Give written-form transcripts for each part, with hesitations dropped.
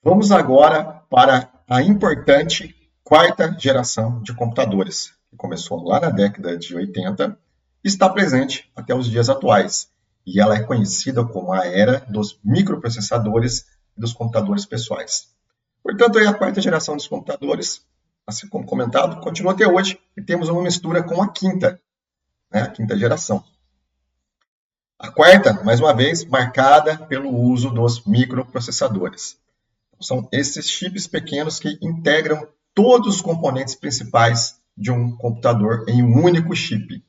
Vamos agora para a importante quarta geração de computadores, que começou lá na década de 80 e está presente até os dias atuais. E ela é conhecida como a era dos microprocessadores e dos computadores pessoais. Portanto, a quarta geração dos computadores, assim como comentado, continua até hoje e temos uma mistura com a quinta, né, a quinta geração. A quarta, mais uma vez, marcada pelo uso dos microprocessadores. São esses chips pequenos que integram todos os componentes principais de um computador em um único chip,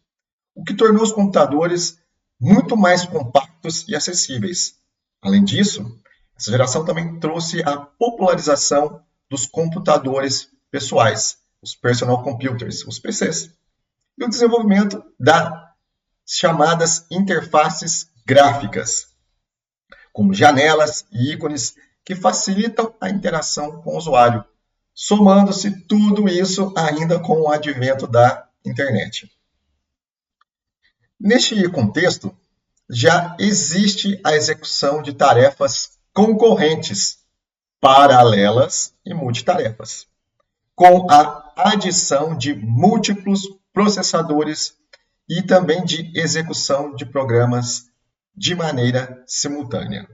o que tornou os computadores muito mais compactos e acessíveis. Além disso, essa geração também trouxe a popularização dos computadores pessoais, os personal computers, os PCs, e o desenvolvimento das chamadas interfaces gráficas, como janelas e ícones que facilitam a interação com o usuário, somando-se tudo isso ainda com o advento da internet. Neste contexto, já existe a execução de tarefas concorrentes, paralelas e multitarefas, com a adição de múltiplos processadores e também de execução de programas de maneira simultânea.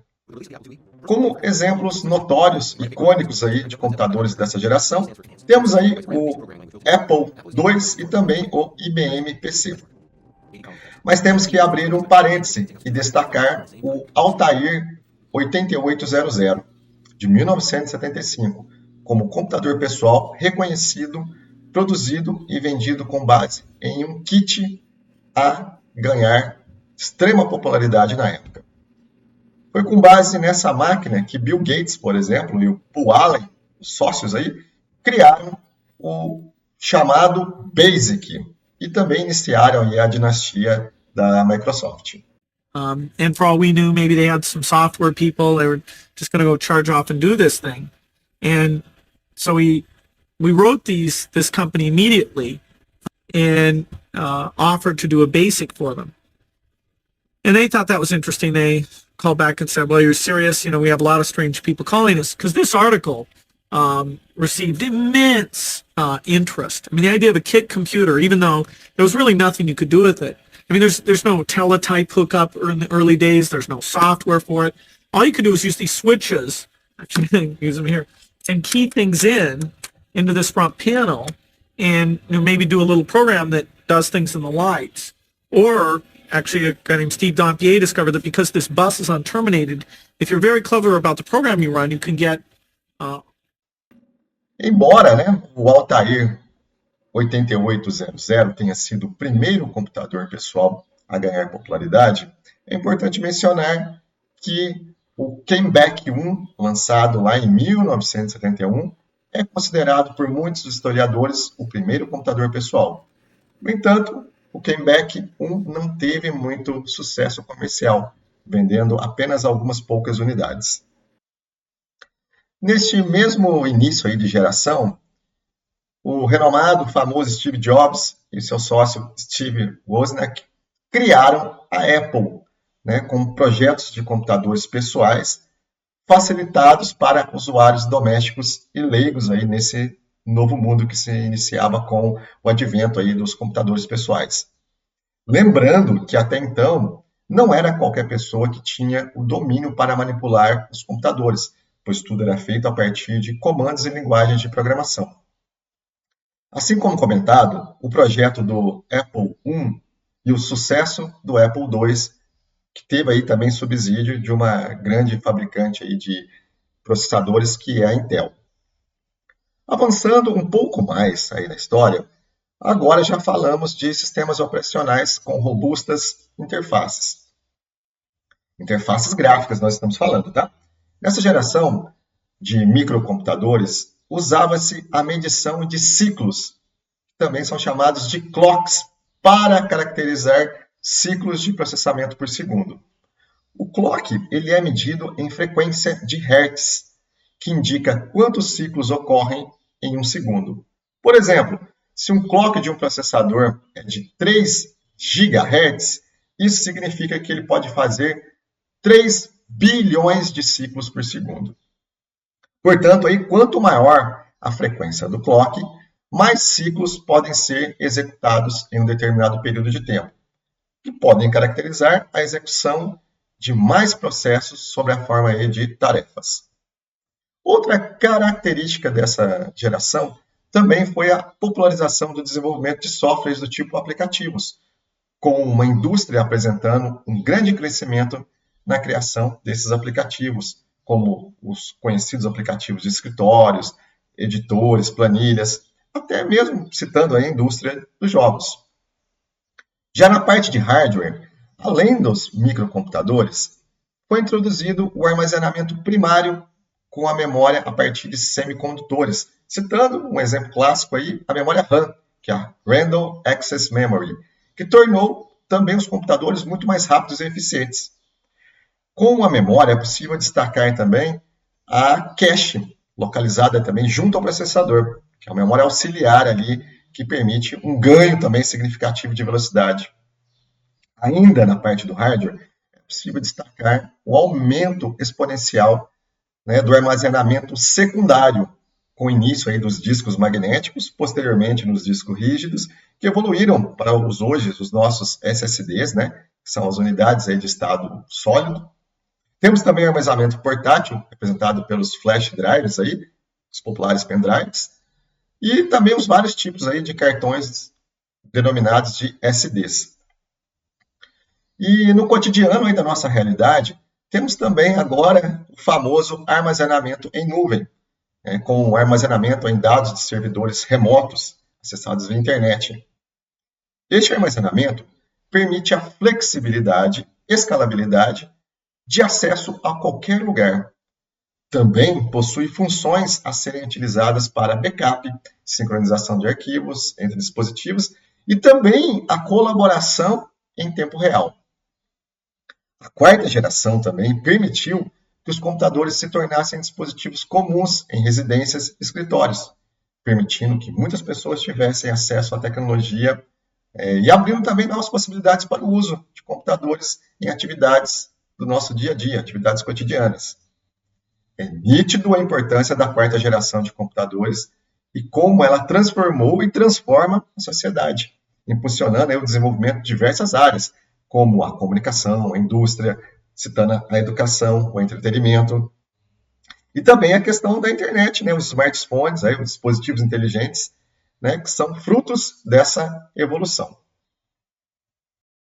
Como exemplos notórios, icônicos aí de computadores dessa geração, temos aí o Apple II e também o IBM PC. Mas temos que abrir um parêntese e destacar o Altair 8800, de 1975, como computador pessoal reconhecido, produzido e vendido com base em um kit a ganhar extrema popularidade na época. Foi com base nessa máquina que Bill Gates, por exemplo, e o Paul Allen, os sócios aí, criaram o chamado BASIC e também iniciaram a dinastia da Microsoft. And for all we knew, maybe they had some software people. They were just going to go charge off and do this thing. And so we wrote this company immediately and offered to do a BASIC for them. And they thought that was interesting. They called back and said, well, you're serious? You know, we have a lot of strange people calling us. Because this article received immense interest. I mean, the idea of a kit computer, even though there was really nothing you could do with it. I mean, there's no teletype hookup in the early days. There's no software for it. All you could do is use these switches, actually use them here, and key things into this front panel, and maybe do a little program that does things in the lights. Or actually, a guy named Steve Dampier discovered that because this bus is unterminated, if you're very clever about the program you run, you can get... Embora, né, o Altair 8800 tenha sido o primeiro computador pessoal a ganhar popularidade, é importante mencionar que o Caneback 1, lançado lá em 1971, é considerado por muitos historiadores o primeiro computador pessoal. No entanto, o Caneback 1 não teve muito sucesso comercial, vendendo apenas algumas poucas unidades. Neste mesmo início aí de geração, o renomado, famoso Steve Jobs e seu sócio Steve Wozniak criaram a Apple, né, com projetos de computadores pessoais facilitados para usuários domésticos e leigos aí nesse novo mundo que se iniciava com o advento aí dos computadores pessoais. Lembrando que até então não era qualquer pessoa que tinha o domínio para manipular os computadores, pois tudo era feito a partir de comandos e linguagens de programação. Assim como comentado, o projeto do Apple I e o sucesso do Apple II, que teve aí também subsídio de uma grande fabricante aí de processadores, que é a Intel. Avançando um pouco mais aí na história, agora já falamos de sistemas operacionais com robustas interfaces. Interfaces gráficas nós estamos falando, tá? Nessa geração de microcomputadores, usava-se a medição de ciclos, que também são chamados de clocks, para caracterizar ciclos de processamento por segundo. O clock ele é medido em frequência de hertz, que indica quantos ciclos ocorrem em um segundo. Por exemplo, se um clock de um processador é de 3 GHz, isso significa que ele pode fazer 3 bilhões de ciclos por segundo. Portanto, aí, quanto maior a frequência do clock, mais ciclos podem ser executados em um determinado período de tempo, que podem caracterizar a execução de mais processos sob a forma aí de tarefas. Outra característica dessa geração também foi a popularização do desenvolvimento de softwares do tipo aplicativos, com uma indústria apresentando um grande crescimento na criação desses aplicativos, como os conhecidos aplicativos de escritórios, editores, planilhas, até mesmo citando a indústria dos jogos. Já na parte de hardware, além dos microcomputadores, foi introduzido o armazenamento primário com a memória a partir de semicondutores, citando um exemplo clássico aí, a memória RAM, que é a Random Access Memory, que tornou também os computadores muito mais rápidos e eficientes. Com a memória é possível destacar também a cache, localizada também junto ao processador, que é uma memória auxiliar ali, que permite um ganho também significativo de velocidade. Ainda na parte do hardware, é possível destacar o aumento exponencial, né, do armazenamento secundário, com o início aí dos discos magnéticos, posteriormente nos discos rígidos, que evoluíram para os nossos SSDs, né, que são as unidades aí de estado sólido. Temos também o armazenamento portátil, representado pelos flash drives aí, os populares pendrives, e também os vários tipos aí de cartões denominados de SDs. E no cotidiano aí da nossa realidade, temos também agora o famoso armazenamento em nuvem, com o armazenamento em dados de servidores remotos, acessados via internet. Este armazenamento permite a flexibilidade, escalabilidade de acesso a qualquer lugar. Também possui funções a serem utilizadas para backup, sincronização de arquivos entre dispositivos e também a colaboração em tempo real. A quarta geração também permitiu que os computadores se tornassem dispositivos comuns em residências e escritórios, permitindo que muitas pessoas tivessem acesso à tecnologia e abrindo também novas possibilidades para o uso de computadores em atividades do nosso dia a dia, atividades cotidianas. É nítido a importância da quarta geração de computadores e como ela transformou e transforma a sociedade, impulsionando o desenvolvimento de diversas áreas, como a comunicação, a indústria, citando a educação, o entretenimento, e também a questão da internet, né, os smartphones, os dispositivos inteligentes, né, que são frutos dessa evolução.